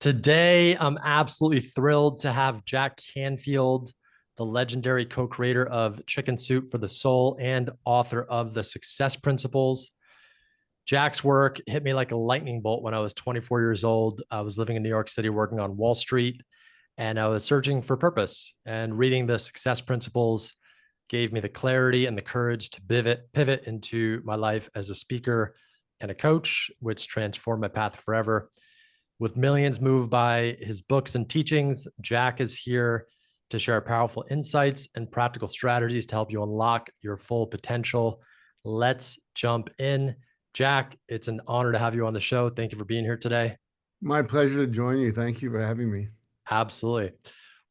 Today, I'm absolutely thrilled to have Jack Canfield, the legendary co creator of Chicken Soup for the Soul and author of The Success Principles. Jack's work hit me like a lightning bolt when I was 24 years old. I was living in New York City working on Wall Street, and I was searching for purpose. And reading The Success Principles gave me the clarity and the courage to pivot into my life as a speaker and a coach, which transformed my path forever. With millions moved by his books and teachings, Jack is here to share powerful insights and practical strategies to help you unlock your full potential. Let's jump in. Jack, it's an honor to have you on the show. Thank you for being here today. My pleasure to join you. Thank you for having me. Absolutely.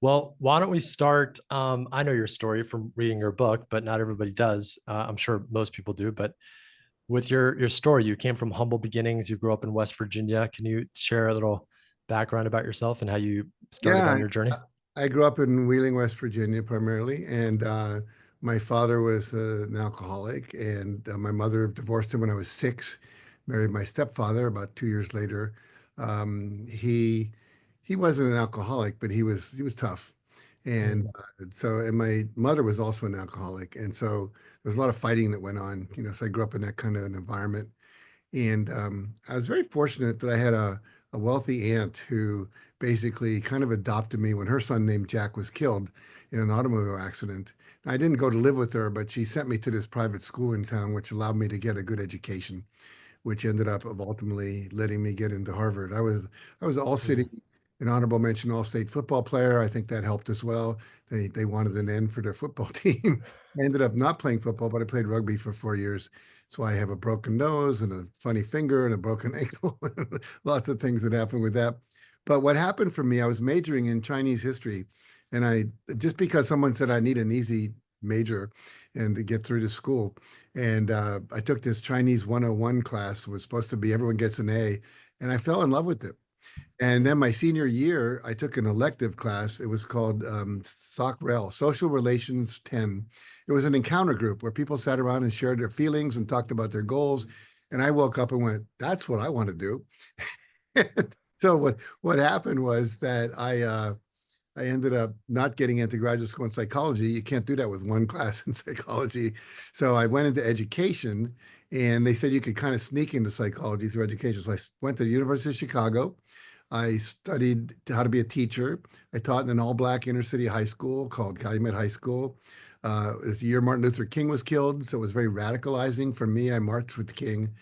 Well, why don't we start? I know your story from reading your book, but not everybody does. I'm sure most people do, but with your story, you came from humble beginnings. You grew up in West Virginia. Can you share a little background about yourself and how you started on Yeah, your journey? I grew up in Wheeling, West Virginia, primarily, and my father was an alcoholic, and my mother divorced him when I was 6. Married my stepfather about 2 years later. He wasn't an alcoholic, but he was tough, and Mm, and my mother was also an alcoholic, and so there was a lot of fighting that went on. So I grew up in that kind of an environment. And I was very fortunate that I had a wealthy aunt who basically kind of adopted me when her son named Jack was killed in an automobile accident. I didn't go to live with her, but she sent me to this private school in town, which allowed me to get a good education, which ended up of ultimately letting me get into Harvard. I was all city, mm, an honorable mention all state football player. I think that helped as well. They wanted an end for their football team. I ended up not playing football, but I played rugby for 4 years. So I have a broken nose and a funny finger and a broken ankle. Lots of things that happened with that. But what happened for me, I was majoring in Chinese history, and I just because someone said I need an easy major and to get through to school. And I took this Chinese 101 class. It was supposed to be everyone gets an A, and I fell in love with it. And then my senior year, I took an elective class. It was called SOCREL, Social Relations 10. It was an encounter group where people sat around and shared their feelings and talked about their goals. And I woke up and went, "That's what I want to do." So what happened was that I ended up not getting into graduate school in psychology. You can't do that with one class in psychology. So I went into education, and they said you could kind of sneak into psychology through education. So I went to the University of Chicago. I studied how to be a teacher. I taught in an all-black inner-city high school called Calumet High School. It was the year Martin Luther King was killed, so it was very radicalizing for me. I marched with King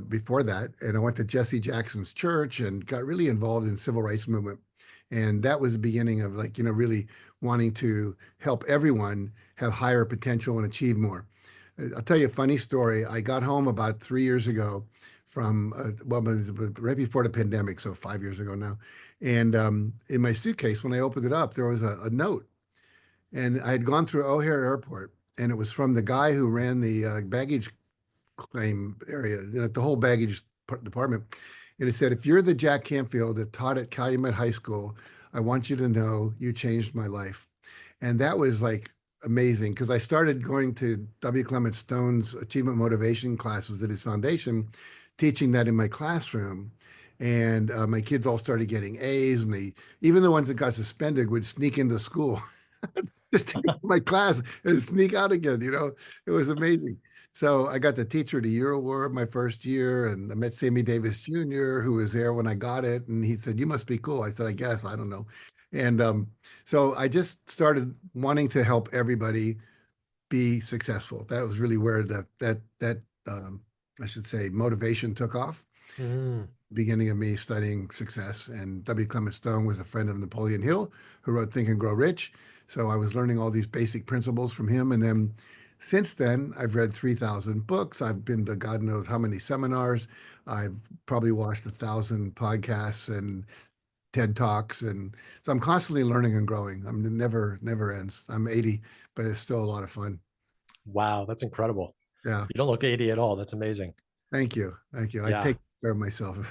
before that, and I went to Jesse Jackson's church and got really involved in civil rights movement. And that was the beginning of really wanting to help everyone have higher potential and achieve more. I'll tell you a funny story. I got home about 3 years ago from, well, it was right before the pandemic, so 5 years ago now. And in my suitcase, when I opened it up, there was a note. And I had gone through O'Hare Airport, and it was from the guy who ran the baggage claim area, the whole baggage department. And it said, "If you're the Jack Canfield that taught at Calumet High School, I want you to know you changed my life." And that was like amazing because I started going to W. Clement Stone's achievement motivation classes at his foundation, teaching that in my classroom. And my kids all started getting A's, and even the ones that got suspended would sneak into school just take my class and sneak out again. It was amazing. So I got the Teacher of the Year award my first year, and I met Sammy Davis Jr., who was there when I got it, and he said, "You must be cool." I said, "I guess, I don't know." And so I just started wanting to help everybody be successful. That was really where that I should say motivation took off. mm. Beginning of me studying success. And W. Clement Stone was a friend of Napoleon Hill, who wrote Think and Grow Rich. So I was learning all these basic principles from him. And then since then, I've read 3,000 books. I've been to God knows how many seminars. I've probably watched 1,000 podcasts and TED Talks. And so I'm constantly learning and growing. It never ends. I'm 80, but it's still a lot of fun. Wow, that's incredible. Yeah. You don't look 80 at all. That's amazing. Thank you. Thank you. I Yeah. take care of myself.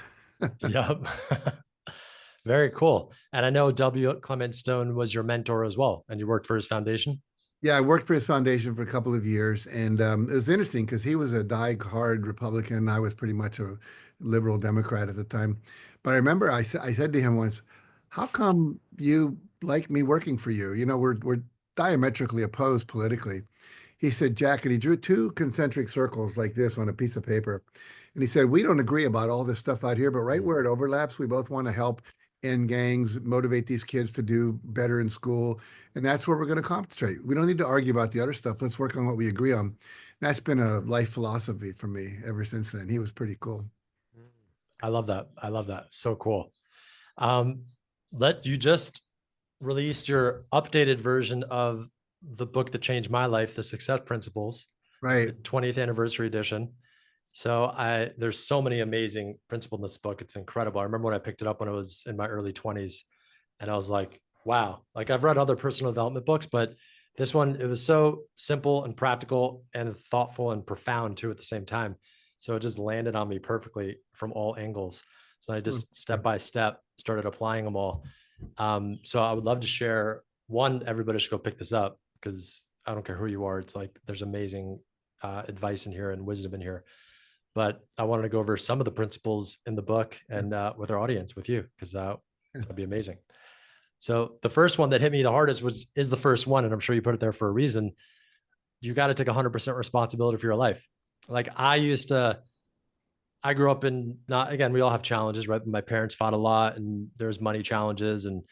Yep. Very cool. And I know W. Clement Stone was your mentor as well, and you worked for his foundation. Yeah, I worked for his foundation for a couple of years, and it was interesting because he was a die-hard Republican. I was pretty much a liberal Democrat at the time. But I remember I said to him once, "How come you like me working for you? You know, we're diametrically opposed politically." He said, "Jack," and he drew two concentric circles like this on a piece of paper. And he said, "We don't agree about all this stuff out here, but right Mm. where it overlaps, we both want to help end gangs, motivate these kids to do better in school. And that's where we're going to concentrate. We don't need to argue about the other stuff. Let's work on what we agree on." That's been a life philosophy for me ever since then. He was pretty cool. I love that. I love that. So cool. Um, let you just released your updated version of the book that changed my life, The Success Principles, the Right. 20th anniversary edition. So there's so many amazing principles in this book. It's incredible. I remember when I picked it up when I was in my early 20s, and I was like, wow. Like I've read other personal development books, but this one, it was so simple and practical and thoughtful and profound too at the same time. So it just landed on me perfectly from all angles. So I just step by step started applying them all. So I would love to share one, everybody should go pick this up because I don't care who you are. It's like there's amazing advice in here and wisdom in here. But I wanted to go over some of the principles in the book and with our audience, with you, because that'd be amazing. So the first one that hit me the hardest is the first one, and I'm sure you put it there for a reason. You got to take 100% responsibility for your life. Like I grew up in not again, we all have challenges, right? My parents fought a lot and there's money challenges and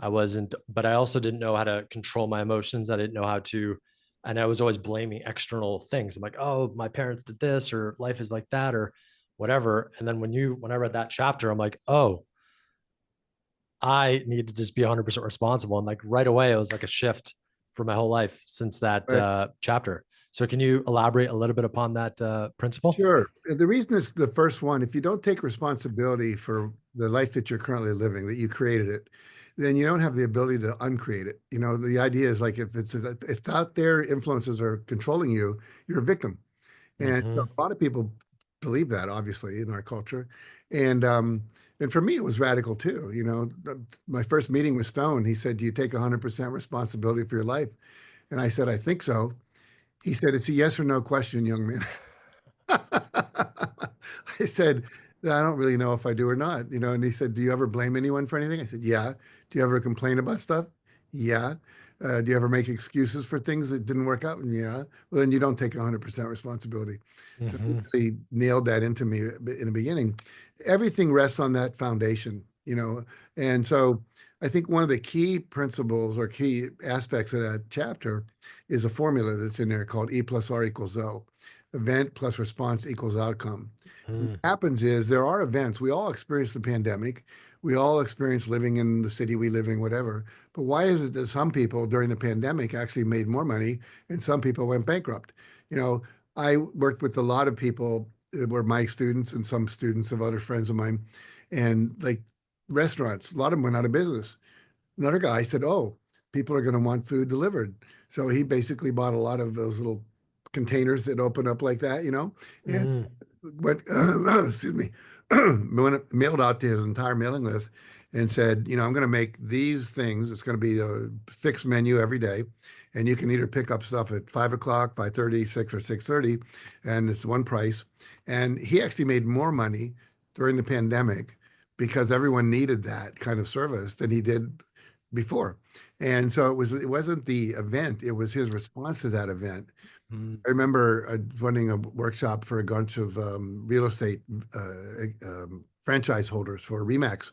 I wasn't, but I also didn't know how to control my emotions. I didn't know how to, and I was always blaming external things. I'm like, oh, my parents did this or life is like that or whatever. And then when I read that chapter, I'm like, oh, I need to just be 100% responsible. And like right away, it was like a shift for my whole life since that Right. chapter. So can you elaborate a little bit upon that principle? Sure. The reason it's the first one, if you don't take responsibility for the life that you're currently living, that you created it, then you don't have the ability to uncreate it. You know, the idea is like if out there influences are controlling you, you're a victim. And so Mm-hmm. a lot of people believe that, obviously, in our culture. And um, and for me, it was radical too. You know, my first meeting with Stone, he said, "Do you take 100% responsibility for your life?" And I said, "I think so." He said, "It's a yes or no question, young man." I said, "I don't really know if I do or not." You know, and he said, "Do you ever blame anyone for anything?" I said, "Yeah." "Do you ever complain about stuff?" "Yeah." "Do you ever make excuses for things that didn't work out?" "Yeah." "Well, then you don't take 100% responsibility." So he Mm-hmm. really nailed that into me in the beginning. Everything rests on that foundation, you know. And so I think one of the key principles or key aspects of that chapter is a formula that's in there called E plus R equals O. Event plus response equals outcome. What Mm-hmm. happens is there are events. We all experience the pandemic. We all experience living in the city we live in, whatever. But why is it that some people during the pandemic actually made more money and some people went bankrupt? You know, I worked with a lot of people that were my students and some students of other friends of mine, and like restaurants, a lot of them went out of business. Another guy said, "Oh, people are going to want food delivered." So he basically bought a lot of those little containers that open up like that, you know, and Mm-hmm. went, excuse me, mailed out to his entire mailing list and said, "You know, I'm going to make these things. It's going to be a fixed menu every day. And you can either pick up stuff at 5 o'clock, 5:30, 6 or 6:30, and it's one price." And he actually made more money during the pandemic because everyone needed that kind of service than he did before. And so it wasn't the event, it was his response to that event. I remember running a workshop for a bunch of real estate franchise holders for Remax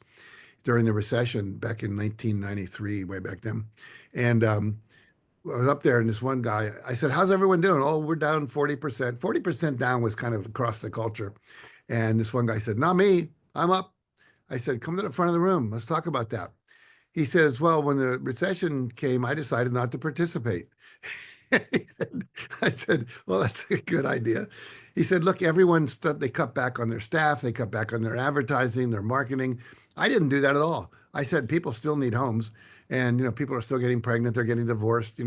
during the recession back in 1993, way back then. And I was up there, and this one guy, I said, "How's everyone doing?" "Oh, we're down 40%." 40% down was kind of across the culture. And this one guy said, "Not me, I'm up." I said, "Come to the front of the room. Let's talk about that." He says, "Well, when the recession came, I decided not to participate." He said, I said, "Well, that's a good idea." He said, "Look, they cut back on their staff, they cut back on their advertising, their marketing. I didn't do that at all." I said, "People still need homes, and people are still getting pregnant, they're getting divorced.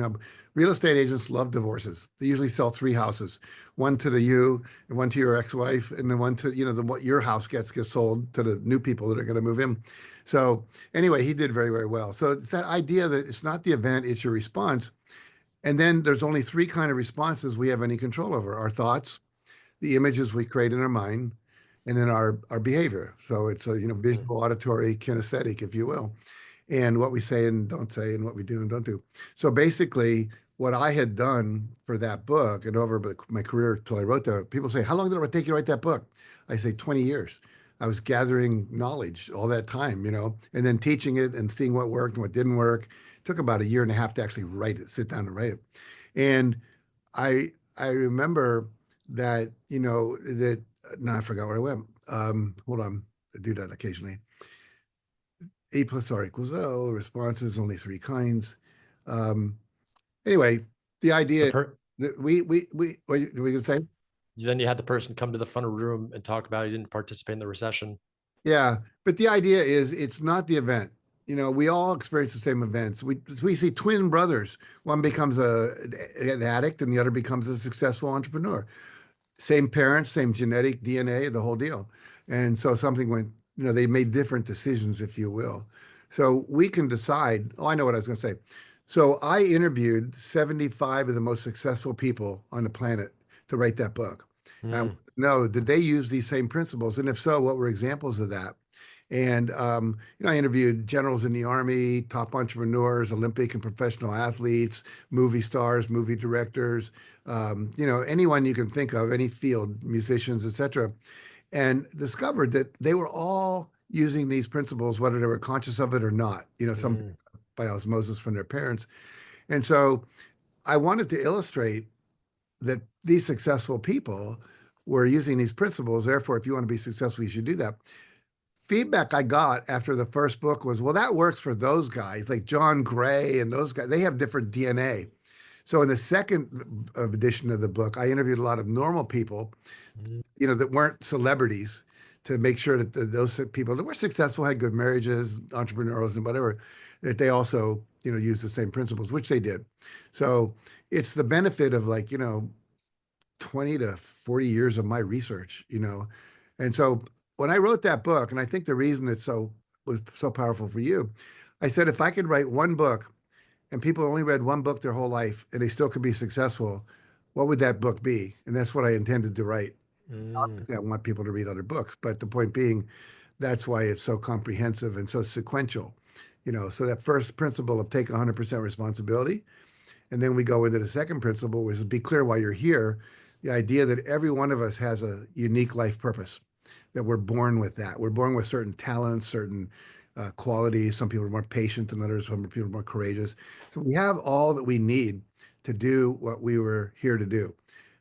Real estate agents love divorces. They usually sell three houses, one to you, and one to your ex-wife, and then one to, what your house gets sold to the new people that are going to move in." So anyway, he did very, very well. So it's that idea that it's not the event, it's your response. And then there's only three kind of responses we have any control over: our thoughts, the images we create in our mind, and then our behavior. So it's a, Mm. visual, auditory, kinesthetic, if you will, and what we say and don't say, and what we do and don't do. So basically, what I had done for that book and over my career till I wrote that, people say, "How long did it take you to write that book?" I say, 20 years. I was gathering knowledge all that time, and then teaching it and seeing what worked and what didn't work. It took about a year and a half to actually write it, sit down and write it. And I remember that, that now I forgot where I went. Hold on. I do that occasionally. A plus R equals O, responses, only three kinds. Um, anyway, the The idea per that what we can say? Then you had the person come to the front of the room and talk about he didn't participate in the recession. Yeah, but the idea is it's not the event. We all experience the same events. We see twin brothers. One becomes an addict and the other becomes a successful entrepreneur. Same parents, same genetic DNA, the whole deal. And so something went, they made different decisions, if you will. So we can decide. Oh, I know what I was going to say. So I interviewed 75 of the most successful people on the planet to write that book. And Mm. no, did they use these same principles? And if so, what were examples of that? And I interviewed generals in the army, top entrepreneurs, Olympic and professional athletes, movie stars, movie directors, anyone you can think of, any field, musicians, etc., and discovered that they were all using these principles, whether they were conscious of it or not. Some Mm. by osmosis from their parents. And so I wanted to illustrate that these successful people were using these principles. Therefore, if you want to be successful, you should do that. Feedback I got after the first book was, well, that works for those guys, like John Gray and those guys. They have different DNA. So in the second edition of the book, I interviewed a lot of normal people, Mm. that weren't celebrities, to make sure that those people that were successful, had good marriages, entrepreneurs and whatever, that they also, use the same principles, which they did. So it's the benefit of, like, 20 to 40 years of my research, And so when I wrote that book, and I think the reason it was so powerful for you, I said, if I could write one book and people only read one book their whole life and they still could be successful, what would that book be? And that's what I intended to write. Mm. Obviously, I want people to read other books, but the point being, that's why it's so comprehensive and so sequential. So that first principle of take 100% responsibility, and then we go into the second principle, which is be clear why you're here. The idea that every one of us has a unique life purpose, that we're born with that. We're born with certain talents, certain qualities. Some people are more patient than others, some people are more courageous. So we have all that we need to do what we were here to do.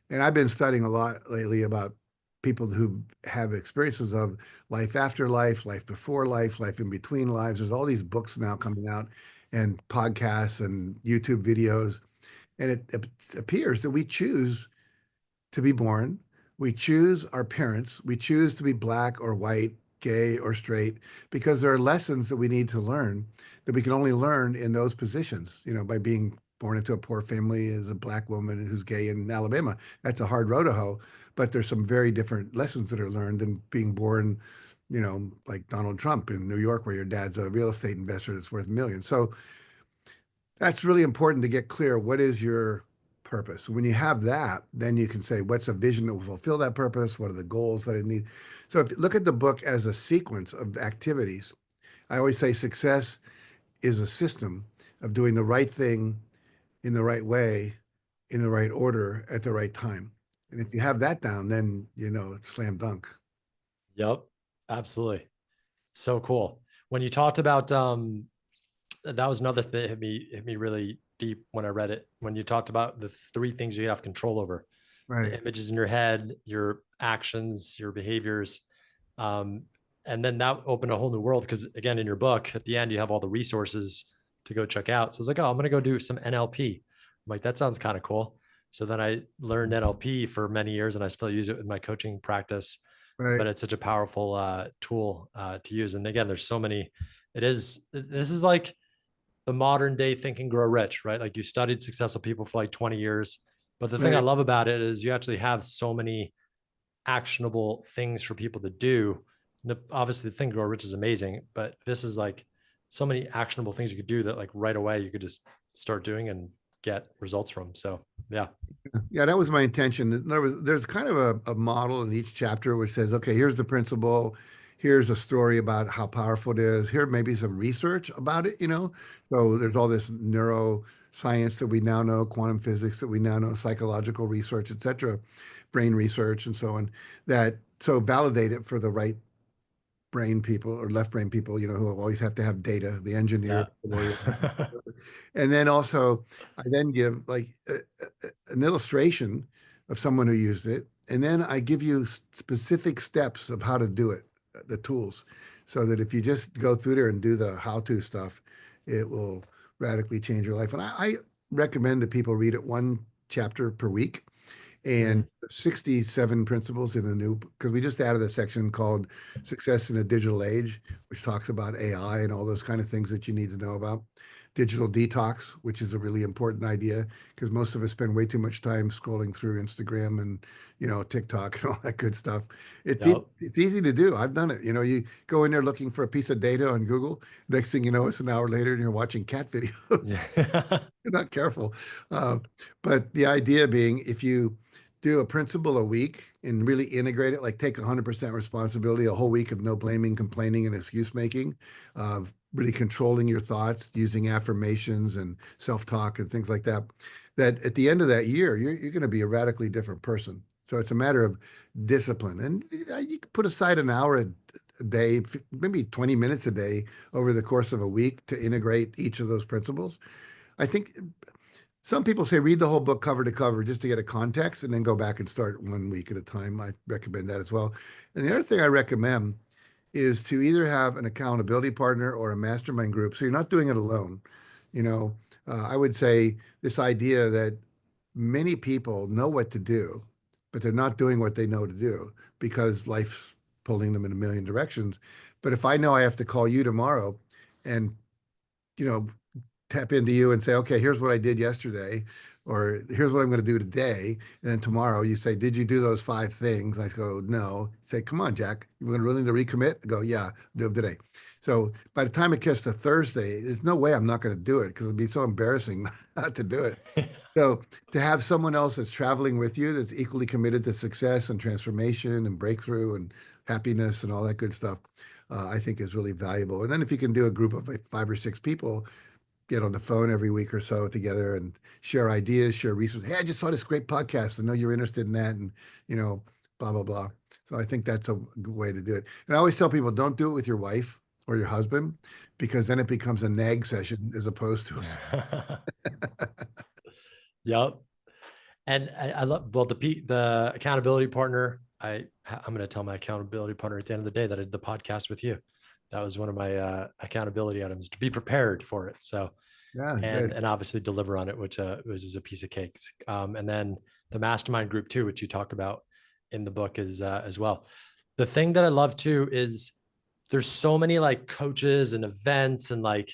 And I've been studying a lot lately about people who have experiences of life after life, life before life, life in between lives. There's all these books now coming out and podcasts and YouTube videos. And it appears that we choose to be born. We choose our parents. We choose to be black or white, gay or straight, because there are lessons that we need to learn that we can only learn in those positions, by being born into a poor family as a black woman who's gay in Alabama. That's a hard row to hoe, but there's some very different lessons that are learned than being born, like Donald Trump in New York, where your dad's a real estate investor that's worth millions. So that's really important to get clear. What is your purpose? When you have that, then you can say, what's a vision that will fulfill that purpose? What are the goals that I need? So if you look at the book as a sequence of activities, I always say success is a system of doing the right thing in the right way, in the right order, at the right time. And if you have that down, then it's slam dunk. Yep. Absolutely. So cool. When you talked about that was another thing that hit me really deep when I read it. When you talked about the three things you have control over: the Right, images in your head, your actions, your behaviors. Um, and then that opened a whole new world because, again, in your book, at the end, you have all the resources to go check out. So it's like, oh, I'm going to go do some NLP. I'm like, that sounds kind of cool. So then I learned NLP for many years and I still use it in my coaching practice. right, But it's such a powerful tool to use. And again, there's so many. This is like the modern day Think and Grow Rich, right? Like you studied successful people for like 20 years. But the thing I right. love about it is you actually have so many actionable things for people to do. Obviously, the Think and Grow Rich is amazing, but this is like so many actionable things you could do that like right away you could just start doing and get results from. So yeah. Yeah, that was my intention. There's kind of a model in each chapter which says, okay, here's the principle, here's a story about how powerful it is, here maybe some research about it, you know. So there's all this neuroscience that we now know, quantum physics that we now know, psychological research, et cetera, brain research and so on, that so validate it for the right brain people or left brain people, you know, who always have to have data, the engineer, Yeah. the lawyer. And then also, I then give like an illustration of someone who used it. And then I give you specific steps of how to do it, the tools, so that if you just go through there and do the how-to stuff, it will radically change your life. And I recommend that people read it one chapter per week and Mm, 67 principles in the new, because we just added a section called Success in a Digital Age, which talks about AI and all those kind of things that you need to know about. Digital detox, which is a really important idea because most of us spend way too much time scrolling through Instagram and, you know, TikTok and all that good stuff. yep. It's easy to do. I've done it. You know, you go in there looking for a piece of data on Google. Next thing you know, it's an hour later and you're watching cat videos. Yeah. You're not careful. Uh, but the idea being, if you do a principle a week and really integrate it, like take 100% responsibility, a whole week of no blaming, complaining, and excuse making, of really controlling your thoughts, using affirmations and self-talk and things like that, that at the end of that year, you're going to be a radically different person. So it's a matter of discipline. And you can put aside an hour a day, maybe 20 minutes a day over the course of a week to integrate each of those principles. I think some people say read the whole book cover to cover just to get a context and then go back and start one week at a time. I recommend that as well. And the other thing I recommend is to either have an accountability partner or a mastermind group. So you're not doing it alone. You know, I would say this idea that many people know what to do, but they're not doing what they know to do because life's pulling them in a million directions. But if I know I have to call you tomorrow and, you know, tap into you and say, okay, here's what I did yesterday, or here's what I'm going to do today. And then tomorrow you say, did you do those 5 things? I go, no. You say, come on, Jack, you're willing to recommit? I go, yeah, do them today. So by the time it gets to Thursday, there's no way I'm not going to do it because it'd be so embarrassing not to do it. So to have someone else that's traveling with you that's equally committed to success and transformation and breakthrough and happiness and all that good stuff, I think is really valuable. And then if you can do a group of like 5 or 6 people, get on the phone every week or so together and share ideas, share resources. Hey, I just saw this great podcast. I know you're interested in that, and you know, blah blah blah. So I think that's a good way to do it. And I always tell people, don't do it with your wife or your husband, because then it becomes a nag session as opposed to Yep. And I love, well, the accountability partner. I'm going to tell my accountability partner at the end of the day that I did the podcast with you. That was one of my accountability items, to be prepared for it. So, yeah, and good. and obviously deliver on it, which was a piece of cake. And then the mastermind group too, which you talk about in the book, is as well. The thing that I love too is there's so many like coaches and events and like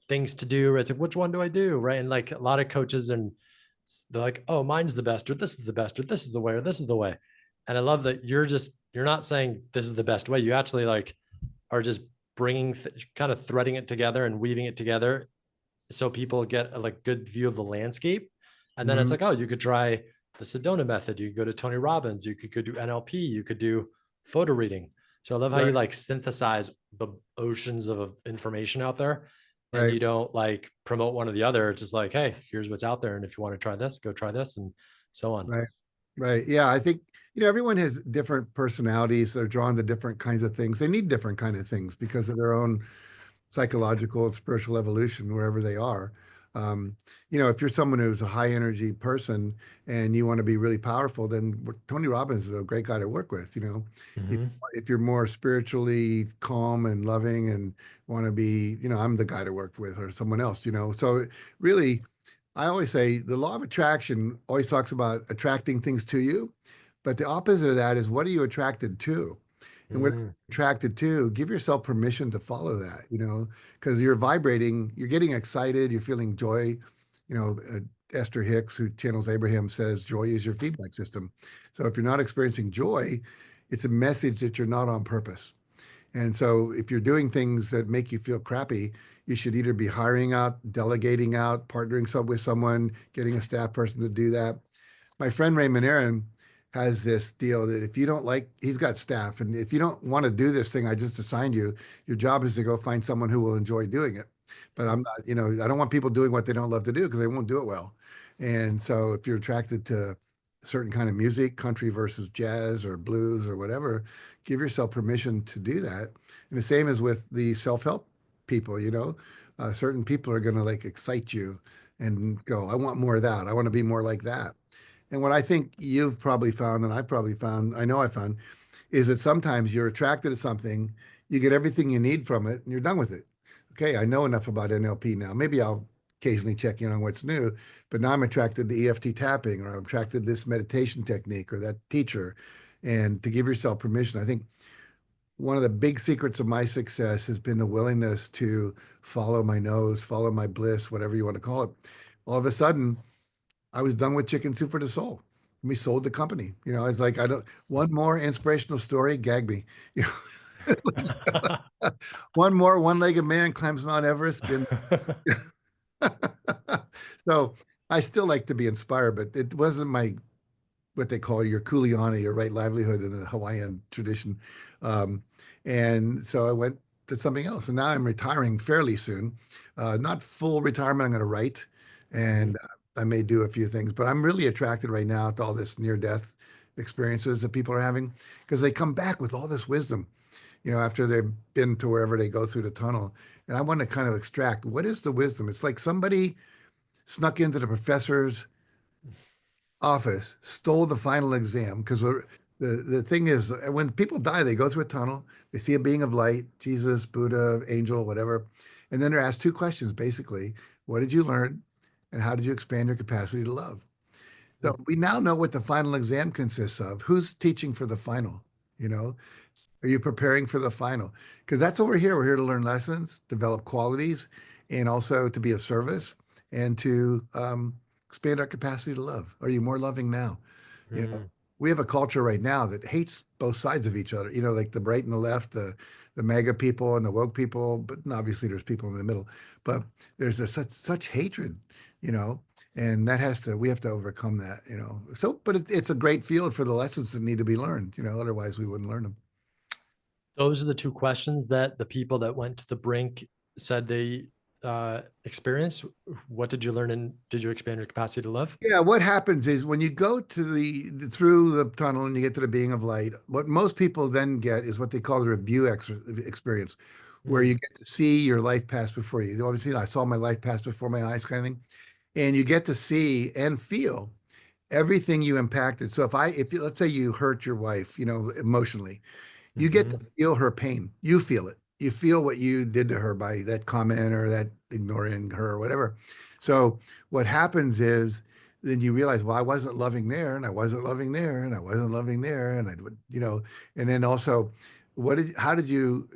things to do. Right? It's like, which one do I do? Right. And like a lot of coaches, and they're like, oh, mine's the best, or this is the best, or this is the way, or this is the way. And I love that you're not saying this is the best way. You actually like are just bringing, kind of threading it together and weaving it together so people get a like good view of the landscape. And then it's Mhm. like, oh, you could try the Sedona method. You could go to Tony Robbins. You could go do NLP. You could do photo reading. So I love how you Right, like synthesize the oceans of information out there, and right, you don't like promote one or the other. It's just like, hey, here's what's out there. And if you want to try this, go try this, and so on. right. Right. Yeah, I think, you know, everyone has different personalities. They're drawn to different kinds of things. They need different kind of things because of their own psychological and spiritual evolution wherever they are. Um, you know, if you're someone who's a high energy person and you want to be really powerful, then Tony Robbins is a great guy to work with. You know, if, Mm-hmm. if you're more spiritually calm and loving and want to be, you know, I'm the guy to work with or someone else, you know. So really, I always say the law of attraction always talks about attracting things to you, but the opposite of that is what are you attracted to? And what Mm, you're attracted to, give yourself permission to follow that, you know, because you're vibrating, you're getting excited, you're feeling joy. You know, Esther Hicks, who channels Abraham, says joy is your feedback system. So if you're not experiencing joy, it's a message that you're not on purpose. And so if you're doing things that make you feel crappy, you should either be hiring out, delegating out, partnering with someone, getting a staff person to do that. My friend Raymond Aaron has this deal that if you don't like, he's got staff, and if you don't want to do this thing I just assigned you, your job is to go find someone who will enjoy doing it. But I'm not, I don't want people doing what they don't love to do because they won't do it well. And so if you're attracted to certain kind of music, country versus jazz or blues or whatever, give yourself permission to do that. And the same as with the self-help people, certain people are going to like excite you and go, I want more of that. I want to be more like that. And what I think you've probably found, and I've probably found, I know I found, is that sometimes you're attracted to something, you get everything you need from it, and you're done with it. Okay, I know enough about NLP now. Maybe I'll occasionally check in on what's new, but now I'm attracted to EFT tapping, or I'm attracted to this meditation technique or that teacher. And to give yourself permission, I think one of the big secrets of my success has been the willingness to follow my nose, follow my bliss, whatever you want to call it. All of a sudden, I was done with Chicken Soup for the Soul. We sold the company. It's like I don't one more inspirational story, gag me. You one more one-legged man climbs Mount Everest. Been so I still like to be inspired, but it wasn't my what they call your kuleana, your right livelihood in the Hawaiian tradition. Um, and so I went to something else. And now I'm retiring fairly soon. Not full retirement, I'm going to write and I may do a few things, but I'm really attracted right now to all this near death experiences that people are having because they come back with all this wisdom, after they've been to wherever they go through the tunnel. And I want to kind of extract what is the wisdom? It's like somebody snuck into the professor's office, stole the final exam because the thing is when people die, they go through a tunnel, they see a being of light, Jesus, Buddha, angel, whatever, and then they're asked two questions basically: what did you learn, and how did you expand your capacity to love? So we now know what the final exam consists of. Who's teaching for the final? You know, are you preparing for the final? Because that's what we're here. We're here to learn lessons, develop qualities, and also to be of service and to expand our capacity to love. Are you more loving now? You know, Mm. we have a culture right now that hates both sides of each other. Like the right and the left, the MAGA people and the woke people. But obviously, there's people in the middle. But there's such hatred. You know, and we have to overcome that. So, but it's a great field for the lessons that need to be learned. Otherwise we wouldn't learn them. Those are the two questions that the people that went to the brink said they experienced. What did you learn, and did you expand your capacity to love? Yeah, what happens is when you go to through the tunnel and you get to the being of light, what most people then get is what they call the review experience, where Mm. you get to see your life pass before you. Obviously, I saw my life pass before my eyes, kind of thing, and you get to see and feel everything you impacted. So if you, let's say you hurt your wife, emotionally, you get to Mhm. feel her pain. You feel it. You feel what you did to her by that comment or that ignoring her or whatever. So what happens is then you realize, well, I wasn't loving there, and I wasn't loving there, and I wasn't loving there, and and then also, how did you,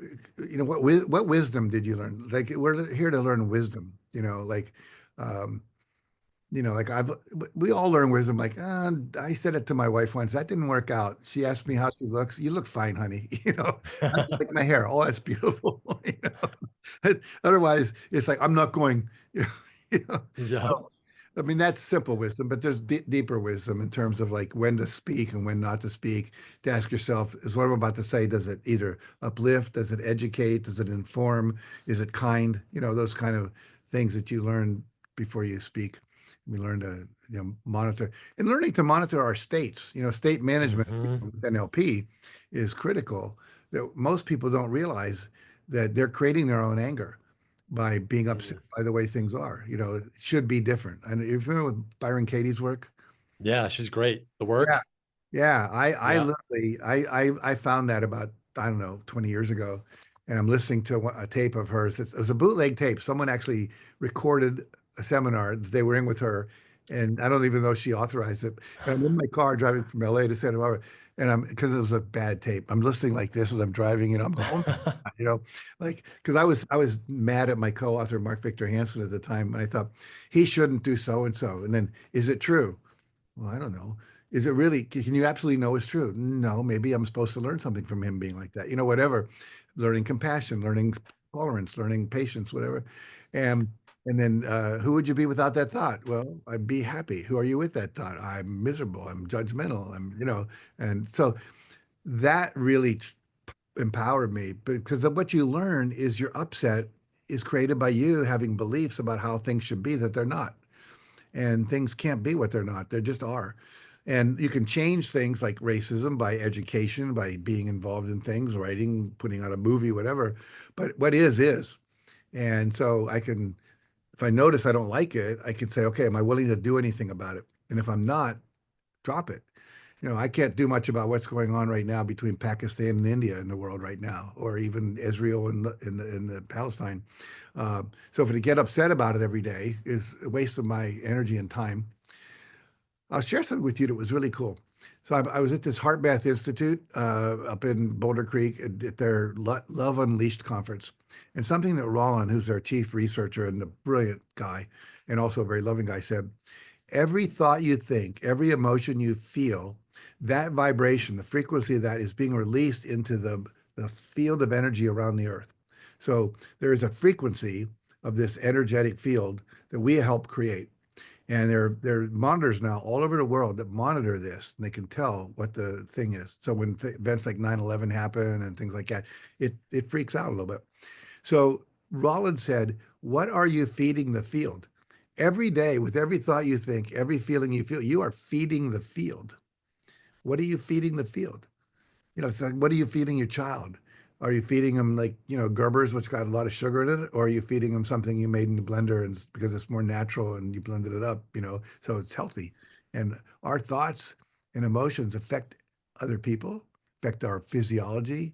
what wisdom did you learn? Like we're here to learn wisdom, um, like we all learn wisdom. Like, I said it to my wife once. That didn't work out. She asked me how she looks. You look fine, honey. I like my hair. Oh, that's beautiful. Otherwise, it's like I'm not going. Yeah. So, I mean, that's simple wisdom, but there's deeper wisdom in terms of like when to speak and when not to speak. To ask yourself, is what I'm about to say, does it either uplift? Does it educate? Does it inform? Is it kind? Those kind of things that you learn before you speak. We learn to monitor and learning to monitor our states. State management Mhm. with NLP is critical. That most people don't realize that they're creating their own anger by being upset Mm. by the way things are. It should be different. And you're familiar with Byron Katie's work? Yeah, she's great. The Yeah, work. yeah, I Yeah. literally I found that about I don't know 20 years ago, and I'm listening to a tape of hers. It was a bootleg tape. Someone actually recorded a seminar that they were in with her, and I don't even know if she authorized it. And I'm in my car driving from LA to Santa Barbara, and I'm because it was a bad tape. I'm listening like this as I'm driving, I'm going, oh, like because I was mad at my co-author Mark Victor Hansen at the time, and I thought he shouldn't do so and so. And then is it true? Well, I don't know. Is it really, can you absolutely know it's true? No, maybe I'm supposed to learn something from him being like that, whatever. learning compassion, learning tolerance, learning patience, whatever. And and then who would you be without that thought? Well, I'd be happy. Who are you with that thought? I'm miserable. I'm judgmental. And so that really empowered me because of what you learn is your upset is created by you having beliefs about how things should be that they're not. And things can't be what they're not. They just are. And you can change things like racism by education, by being involved in things, writing, putting out a movie, whatever. But what is. And so I can, if I notice I don't like it, I can say, okay, am I willing to do anything about it? And if I'm not, drop it. I can't do much about what's going on right now between Pakistan and India in the world right now, or even Israel and in the Palestine. So to get upset about it every day is a waste of my energy and time. I'll share something with you that was really cool. So I was at this Heart Math Institute up in Boulder Creek at their Love Unleashed conference. And something that Roland, who's their chief researcher and a brilliant guy, and also a very loving guy, said, every thought you think, every emotion you feel, that vibration, the frequency of that is being released into the field of energy around the earth. So there is a frequency of this energetic field that we help create. And there are monitors now all over the world that monitor this, and they can tell what the thing is. So when events like 9/11 happen and things like that, it freaks out a little bit. So Rollins said, what are you feeding the field? Every day, with every thought you think, every feeling you feel, you are feeding the field. What are you feeding the field? It's like, what are you feeding your child? Are you feeding them like, Gerber's, which got a lot of sugar in it? Or are you feeding them something you made in the blender and because it's more natural and you blended it up, so it's healthy. And our thoughts and emotions affect other people, affect our physiology.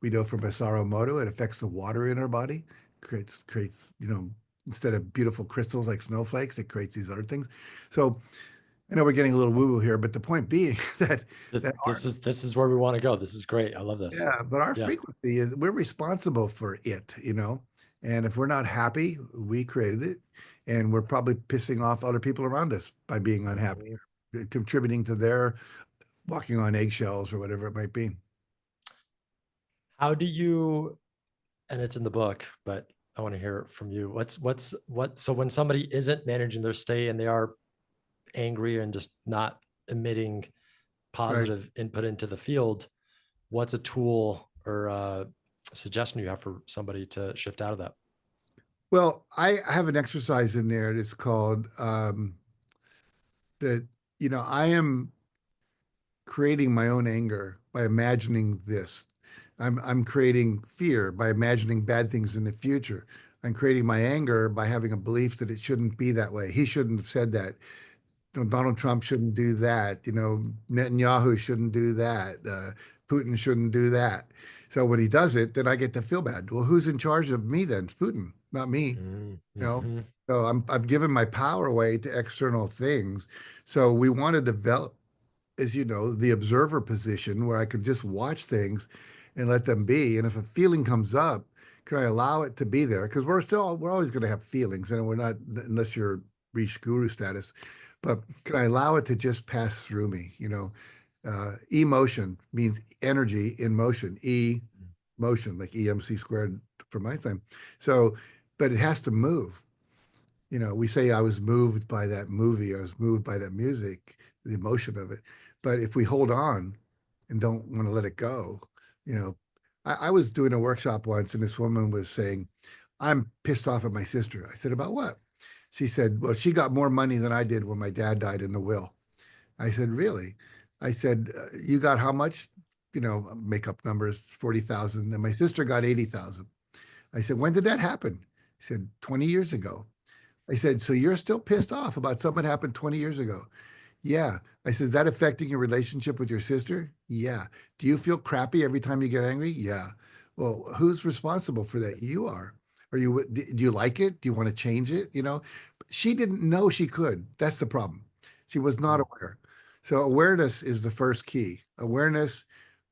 We know from Masaru Emoto, it affects the water in our body, creates, instead of beautiful crystals like snowflakes, it creates these other things. So I know we're getting a little woo-woo here, but the point being that This is where we want to go. This is great. I love this. yeah, but our Yeah. frequency is we're responsible for it. And if we're not happy, we created it, and we're probably pissing off other people around us by being unhappy, Mhm. contributing to their walking on eggshells or whatever it might be. How do you, and it's in the book, but I want to hear it from you. So when somebody isn't managing their state and they are angry and just not emitting Right. positive input into the field, what's a tool or a suggestion you have for somebody to shift out of that? Well, I have an exercise in there that's called that, I am creating my own anger by imagining this. I'm creating fear by imagining bad things in the future. I'm creating my anger by having a belief that it shouldn't be that way. He shouldn't have said that. Donald Trump shouldn't do that. Netanyahu shouldn't do that. Putin shouldn't do that. So when he does it, then I get to feel bad. Well, who's in charge of me then? It's Putin, not me. You know. Mm-hmm. So I've given my power away to external things. So we want to develop, as you know, the observer position where I can just watch things and let them be. And if a feeling comes up, can I allow it to be there? Because we're always going to have feelings, and we're not unless you're reached guru status. But can I allow it to just pass through me? Emotion means energy in motion. Motion, like EMC squared for my thing. So, but it has to move. We say I was moved by that movie, I was moved by that music, the emotion of it. But if we hold on and don't want to let it go, you know, I was doing a workshop once and this woman was saying, I'm pissed off at my sister. I said, about what? She said, well, she got more money than I did when my dad died in the will. I said, really? I said, you got how much? Make up numbers, 40,000. And my sister got 80,000. I said, when did that happen? He said, 20 years ago. I said, so you're still pissed off about something that happened 20 years ago? Yeah. I said, is that affecting your relationship with your sister? Yeah. Do you feel crappy every time you get angry? Yeah. Well, who's responsible for that? You are. Do you like it? Do you want to change it? She didn't know she could. That's the problem. She was not aware. So awareness is the first key. Awareness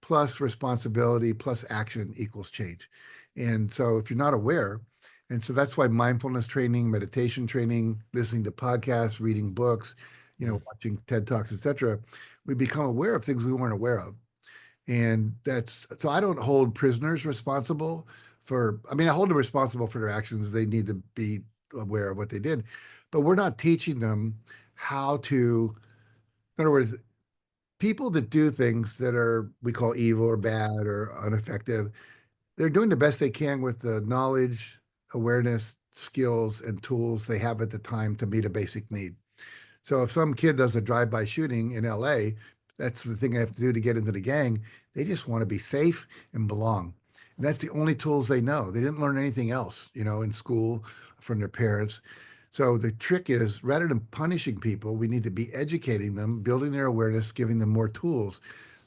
plus responsibility plus action equals change. And so if you're not aware, and so that's why mindfulness training, meditation training, listening to podcasts, reading books, Mm-hmm. watching TED Talks, etc., we become aware of things we weren't aware of. And that's so I don't hold prisoners responsible for, I mean, I hold them responsible for their actions. They need to be aware of what they did, but we're not teaching them how to, in other words, people that do things that are, we call evil or bad or ineffective, they're doing the best they can with the knowledge, awareness, skills, and tools they have at the time to meet a basic need. So if some kid does a drive-by shooting in LA, that's the thing they have to do to get into the gang. They just want to be safe and belong. And that's the only tools they know. They didn't learn anything else, in school from their parents. So the trick is rather than punishing people, we need to be educating them, building their awareness, giving them more tools.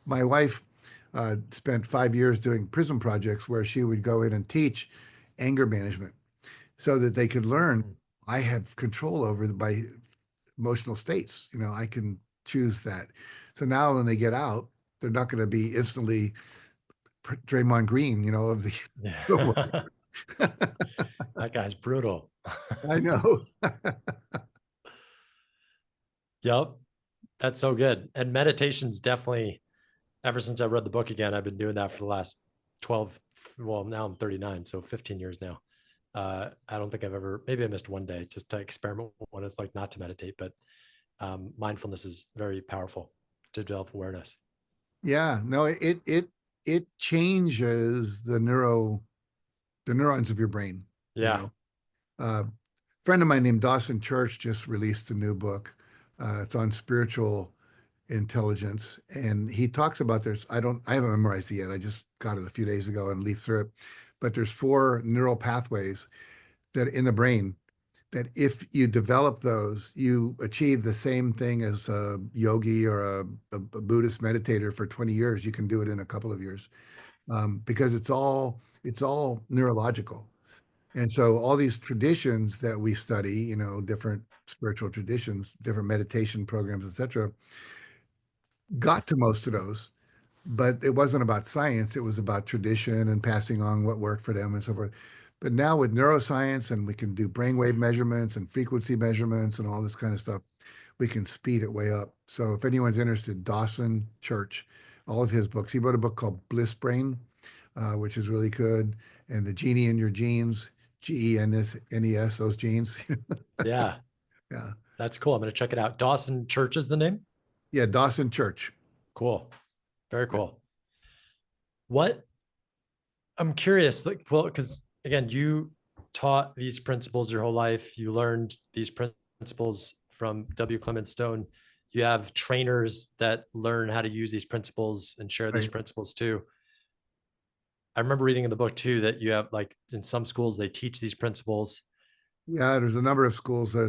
My wife spent 5 years doing prison projects where she would go in and teach anger management so that they could learn Mm. I have control over my emotional states. I can choose that. So now when they get out, they're not going to be instantly Draymond Green, of the. Yeah. That guy's brutal. I know. Yep. That's so good. And meditation's definitely, ever since I read the book again, I've been doing that for the last 12, well, now I'm 39, so 15 years now. I don't think I've ever, maybe I missed one day just to experiment when it's like not to meditate, but mindfulness is very powerful to develop awareness. Yeah, no, it changes the neurons of your brain, you Yeah. know. A friend of mine named Dawson Church just released a new book. It's on spiritual intelligence, and he talks about I haven't memorized it yet. I just got it a few days ago and leafed through it. But there's four neural pathways that in the brain that if you develop those, you achieve the same thing as a yogi or a Buddhist meditator for 20 years. You can do it in a couple of years because it's all neurological. And so all these traditions that we study, different spiritual traditions, different meditation programs, etc., got to most of those, but it wasn't about science. It was about tradition and passing on what worked for them and so forth. But now with neuroscience and we can do brainwave measurements and frequency measurements and all this kind of stuff, we can speed it way up. So if anyone's interested, Dawson Church, all of his books, he wrote a book called Bliss Brain, which is really good. And The Genie in Your Genes, GENS, those genes. Yeah. Yeah. That's cool. I'm going to check it out. Dawson Church is the name. Yeah. Dawson Church. Cool. Very cool. What I'm curious, like, well, because again, you taught these principles your whole life. You learned these principles from W. Clement Stone. You have trainers that learn how to use these principles and share these Right. principles too. I remember reading in the book too that you have like in some schools they teach these principles. Yeah, there's a number of schools. There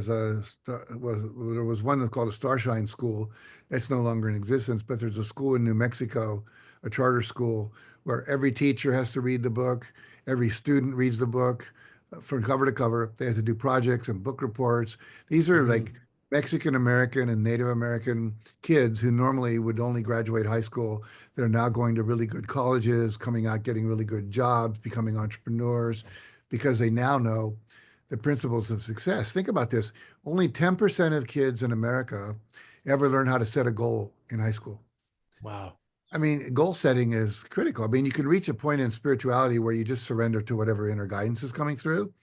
was one that's called a Starshine School. That's no longer in existence, but there's a school in New Mexico, a charter school, where every teacher has to read the book, every student reads the book from cover to cover. They have to do projects and book reports. These are like Mm, Mexican American and Native American kids who normally would only graduate high school. They're now going to really good colleges, coming out, getting really good jobs, becoming entrepreneurs, because they now know the principles of success. Think about this. Only 10% of kids in America ever learn how to set a goal in high school. wow. I mean, goal setting is critical. I mean, you can reach a point in spirituality where you just surrender to whatever inner guidance is coming through.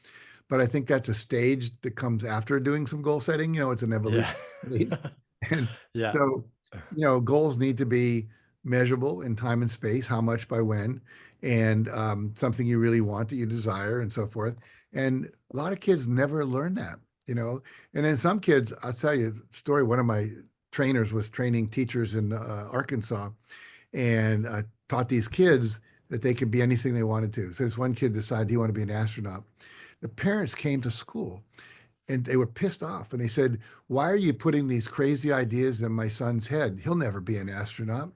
But I think that's a stage that comes after doing some goal setting. It's an Yeah. evolution. And Yeah. so, goals need to be measurable in time and space, how much by when, and something you really want that you desire and so forth. And a lot of kids never learn that. And then some kids, I'll tell you a story. One of my trainers was training teachers in Arkansas and taught these kids that they could be anything they wanted to. So this one kid decided he wanted to be an astronaut. The parents came to school and they were pissed off and they said, "Why are you putting these crazy ideas in my son's head? He'll never be an astronaut.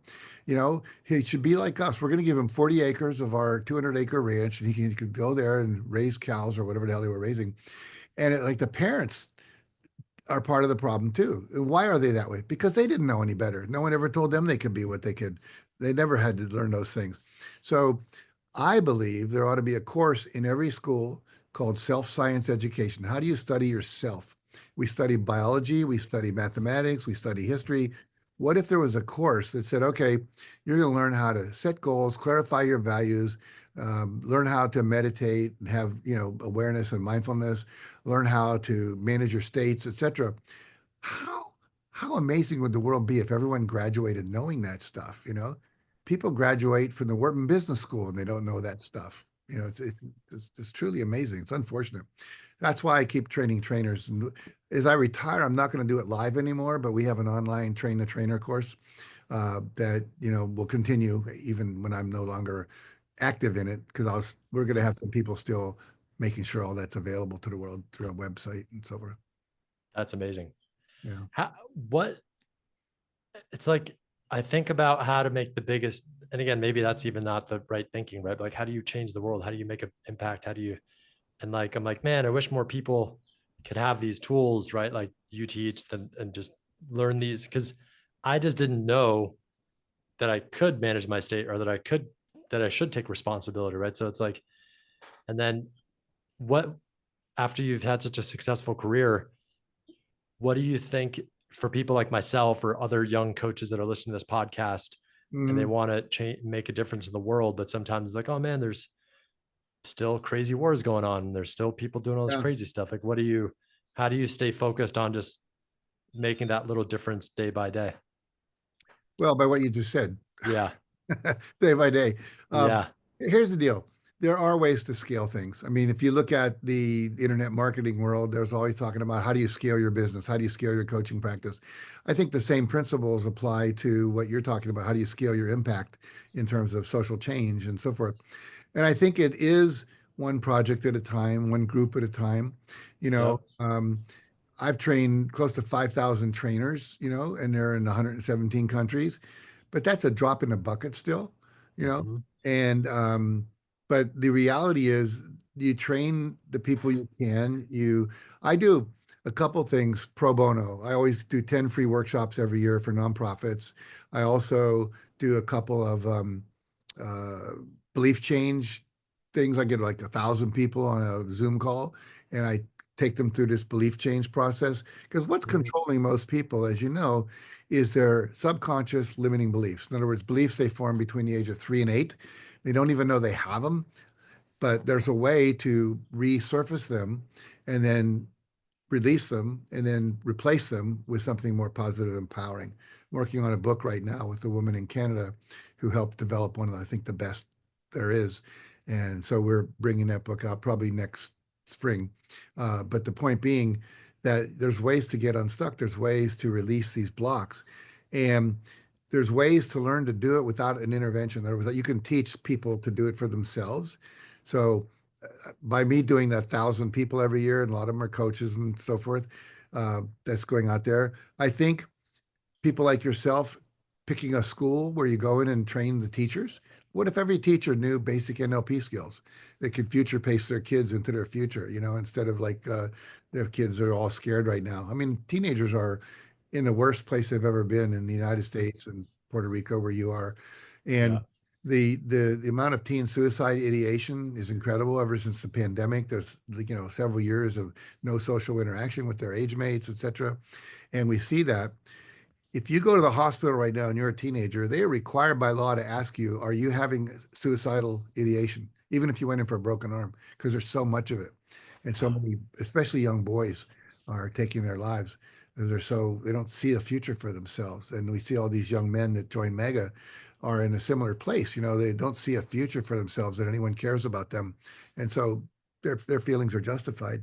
He should be like us. We're going to give him 40 acres of our 200-acre ranch and he could go there and raise cows or whatever the hell they were raising." And like the parents are part of the problem too. And why are they that way? Because they didn't know any better. No one ever told them they could be what they could. They never had to learn those things. So I believe there ought to be a course in every school called self-science education. How do you study yourself? We study biology, we study mathematics, we study history, What if there was a course that said, okay, you're going to learn how to set goals, clarify your values, learn how to meditate and have, awareness and mindfulness, learn how to manage your states, etc. How how amazing would the world be if everyone graduated knowing that stuff, People graduate from the Wharton Business School and they don't know that stuff. It's truly amazing. It's unfortunate. That's why I keep training trainers. And as I retire, I'm not going to do it live anymore, but we have an online train the trainer course that will continue even when I'm no longer active in it because we're going to have some people still making sure all that's available to the world through our website and so forth. That's amazing. Yeah. How, what it's like, I think about how to make the biggest, and again, maybe that's even not the right thinking, right? But like, how do you change the world? How do you make an impact? How do you, and like, I'm like, man, I wish more people could have these tools, right? Like you teach them and just learn these because I just didn't know that I could manage my state or that I should take responsibility, right? So it's like, and then what, after you've had such a successful career, what do you think for people like myself or other young coaches that are listening to this podcast and they Mhm. want to change, make a difference in the world, but sometimes it's like, oh man, there's still crazy wars going on. And there's still people doing all this Yeah. crazy stuff. Like, how do you stay focused on just making that little difference day by day? Well, by what you just said, Yeah. day by day. Um, Yeah. Here's the deal. There are ways to scale things. I mean, if you look at the internet marketing world, there's always talking about how do you scale your business? How do you scale your coaching practice? I think the same principles apply to what you're talking about. How do you scale your impact in terms of social change and so forth? And I think it is one project at a time, one group at a time. You know, Yep. um, I've trained close to 5,000 trainers, and they're in 117 countries, but that's a drop in the bucket still, you know. Mm-hmm. And but the reality is, you train the people you can. I do a couple things pro bono. I always do 10 free workshops every year for nonprofits. I also do a couple of uh, belief change things. I get like 1,000 people on a Zoom call, and I take them through this belief change process. Because what's Mm-hmm. controlling most people, as you know, is their subconscious limiting beliefs. In other words, beliefs they form between the age of 3 and 8. They don't even know they have them, but there's a way to resurface them and then release them and then replace them with something more positive, empowering. I'm working on a book right now with a woman in Canada who helped develop one of, I think, the best there is. And so we're bringing that book out probably next spring. But the point being that there's ways to get unstuck, there's ways to release these blocks. And there's ways to learn to do it without an intervention. In other words, that you can teach people to do it for themselves. So by me doing that 1,000 people every year, and a lot of them are coaches and so forth, that's going out there. I think people like yourself picking a school where you go in and train the teachers. What if every teacher knew basic NLP skills? They could future pace their kids into their future, instead of like their kids are all scared right now. I mean, teenagers are in the worst place they've ever been in the United States and Puerto Rico, where you are. Yeah. And the amount of teen suicide ideation is incredible ever since the pandemic. There's several years of no social interaction with their age mates, et cetera. And we see that if you go to the hospital right now and you're a teenager, they are required by law to ask you, are you having suicidal ideation? Even if you went in for a broken arm, because there's so much of it. And so Wow. many, especially young boys, are taking their lives because they don't see a future for themselves. And we see all these young men that join Mega are in a similar place. They don't see a future for themselves that anyone cares about them. And so their feelings are justified.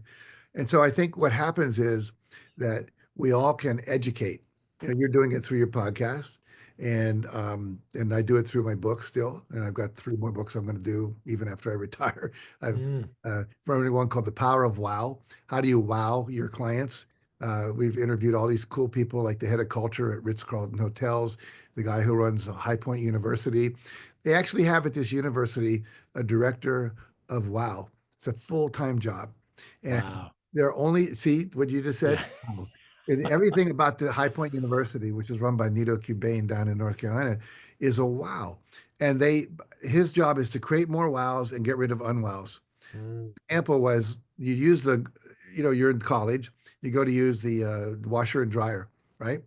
And so I think what happens is that we all can educate. You're doing it through your podcast, and I do it through my book still. And I've got 3 more books I'm going to do even after I retire. I've Mm. written one called The Power of Wow. How do you wow your clients? We've interviewed all these cool people, like the head of culture at Ritz-Carlton Hotels, the guy who runs High Point University. They actually have at this university a director of wow. It's a full-time job. And Wow. they're only, see what you just said? Yeah. Wow. And everything about the High Point University, which is run by Nito Cubain down in North Carolina, is a wow. And his job is to create more wows and get rid of unwows. Mm. Example was you use you're in college, you go to use the washer and dryer, right?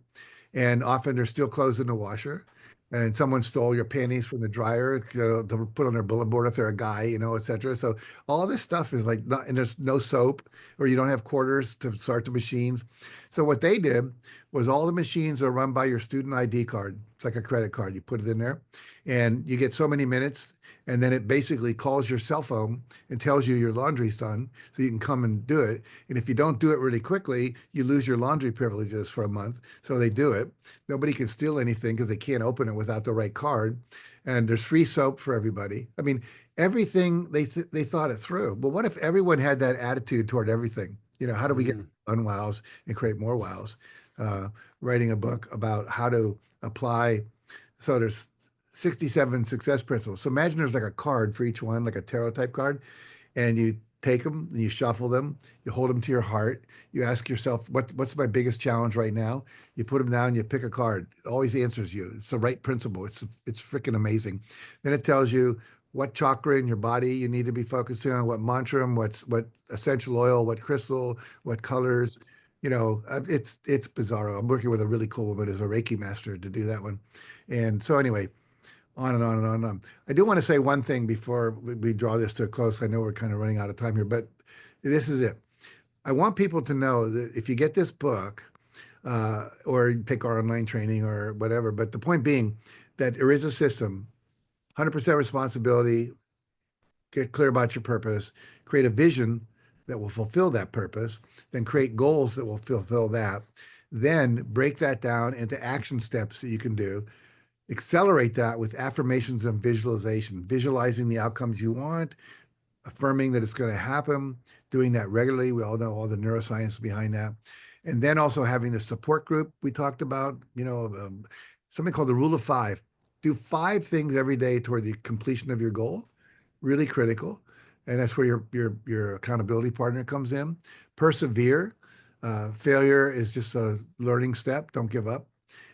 and often there's still clothes in the washer. And someone stole your panties from the dryer to put on their bulletin board if they're a guy, et cetera. So all this stuff is like not, and there's no soap, or you don't have quarters to start the machines. So what they did was all the machines are run by your student ID card. It's like a credit card. You put it in there, and you get so many minutes, and then it basically calls your cell phone and tells you your laundry's done, so you can come and do it. And if you don't do it really quickly, you lose your laundry privileges for a month. So they do it. Nobody can steal anything because they can't open it without the right card. And there's free soap for everybody. I mean, everything they thought it through. But what if everyone had that attitude toward everything? How do we get Mhm. unwows and create more wows? Uh, Writing a book about how to apply. So there's 67 success principles. So imagine there's like a card for each one, like a tarot type card, and you take them and you shuffle them, you hold them to your heart, you ask yourself, what's my biggest challenge right now? You put them down, you pick a card. It always answers you. It's the right principle. It's freaking amazing. Then it tells you what chakra in your body you need to be focusing on, what mantra, what essential oil, what crystal, what colors. It's bizarro. I'm working with a really cool woman as a Reiki master to do that one. And so anyway, on and on and on and on. I do want to say one thing before we draw this to a close. I know we're kind of running out of time here, but this is it. I want people to know that if you get this book, or take our online training or whatever, but the point being that there is a system, 100% responsibility, get clear about your purpose, create a vision that will fulfill that purpose, then create goals that will fulfill that, then break that down into action steps that you can do. Accelerate that with affirmations and visualization, visualizing the outcomes you want, affirming that it's going to happen, doing that regularly. We all know all the neuroscience behind that. And then also having the support group we talked about, something called the rule of five. Do 5 things every day toward the completion of your goal. Really critical. And that's where your accountability partner comes in. Persevere. Failure is just a learning step. Don't give up,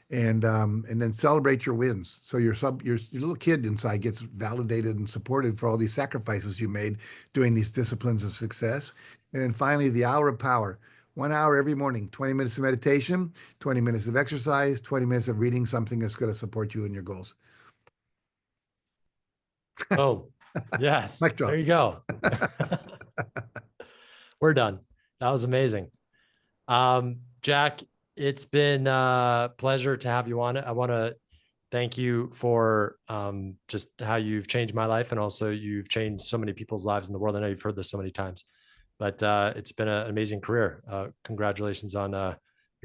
and then celebrate your wins. So your little kid inside gets validated and supported for all these sacrifices you made doing these disciplines of success. And then finally, the hour of power. 1 hour every morning, 20 minutes of meditation, 20 minutes of exercise, 20 minutes of reading something that's going to support you in your goals. Oh, yes. Mic There drop. you go. We're done. That was amazing. Jack, it's been a pleasure to have you on it. I want to thank you for just how you've changed my life, and also you've changed so many people's lives in the world. I know you've heard this so many times, but it's been an amazing career. Congratulations on your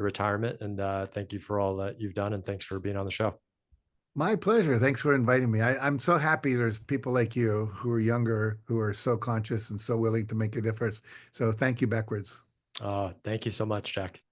retirement, and thank you for all that you've done, and thanks for being on the show. My pleasure. Thanks for inviting me. I'm so happy there's people like you who are younger, who are so conscious and so willing to make a difference. So thank you backwards. Thank you so much, Jack.